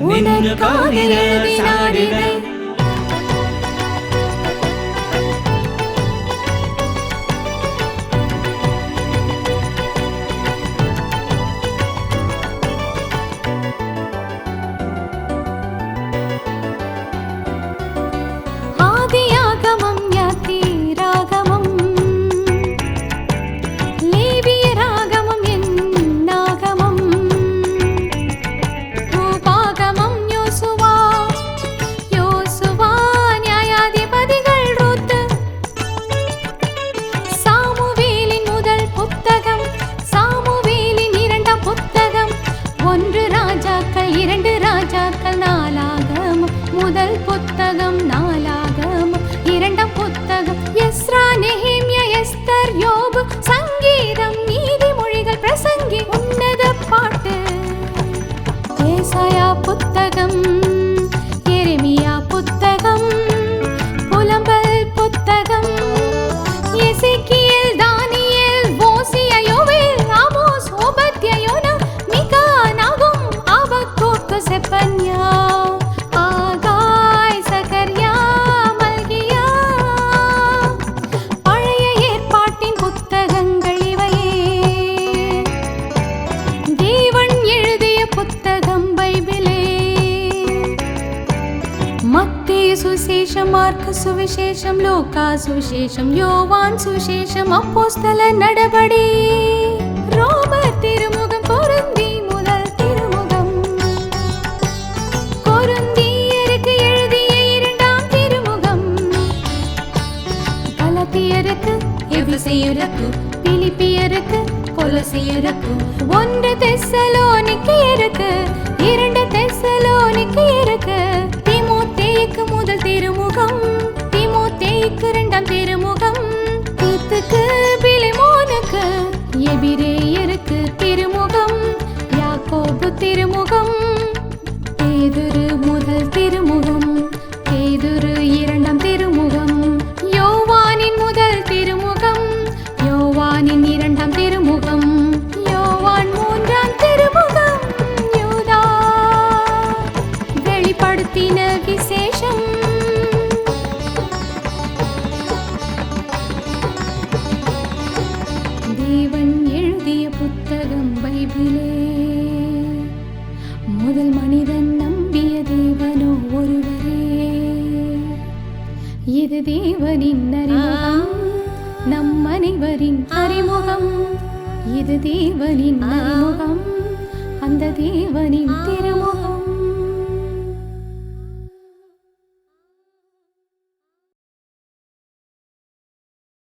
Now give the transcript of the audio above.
உனக்காக எழுதினாடினை ஆதியாகமம் யாத்திராகமம் லேவியராகமம் என்னாகமம் ரூபாகமம் யோசுவா நியாயாதிபதிகள் ரூத்து சாமுவேலின் முதல் புத்தகம் சாமுவேலின் இரண்டாம் புத்தகம் 1 ராஜாக்கள் 2 ராஜாக்கள் நாளாகமம் முதல் புத்தகம் நாளாகமம் இரண்டாம் புத்தகம் எஸ்ரா நெஹேமியா எஸ்தர் யோபு சங்கீதம் நீதிமொழிகள் பிரசங்கி உன்னத பாட்டு ஏசாயா புத்தகம் எரேமியா புத்தகம் புலம்பல் புத்தகம் எசேக்கியேல் தானியேல் ஓசியா யோவேல் ஆமோஸ் ஓபத்யா யோனா மிகா நாகும் ஆபக்கூக் செப்பன்யா ஆகாய் சகரியா மல்கியா பழைய ஏற்பாட்டின் புத்தகங்கள் இவையே தேவன் எழுதிய புத்தகம் பைபிளே மத்தேயு சுவிசேஷம் மார்க்கு சுவிசேஷம் லூக்கா சுவிசேஷம் யோவான் சுவிசேஷம் அப்போஸ்தல நடபடி ரோமர் திருமுகம் கொரிந்தி முதல் திருமுகம் கொரிந்தியருக்கு எழுதிய இரண்டாம் திருமுகம் கலாத்தியருக்கு எபேசியருக்கு பிலிப்பியருக்கு கொலோசியருக்கு 1 தெசலோனிக்கேயருக்கு 2 தெசலோனிக்கேயருக்கு தீமோத்தேயுக்கு முதல் திருமுகம் தீமோத்தேயுக்கு இரண்டாம் திருமுகம் தீத்துக்கு பிலேமோனுக்கு எபிரேயருக்கு திருமுகம் யாக்கோபு திருமுகம் பேதுரு முதல் திருமுகம் பேதுரு இரண்டாம் திருமுகம் யோவானின் முதல் திருமுகம் யோவானின் இரண்டாம் திருமுகம் யோவான் மூன்றாம் திருமுகம் யூதா வெளிப்படுத்தின விசேஷம் தேவன் எழுதிய புத்தகம் பைபிளே முதல் மனிதன் நம்பிய தேவனோ ஒருவரே இது தேவனின் அறிமுகம் நம் அனைவரின் அறிமுகம் இது தேவனின் அறிமுகம் அந்த தேவனின் திருமுகம்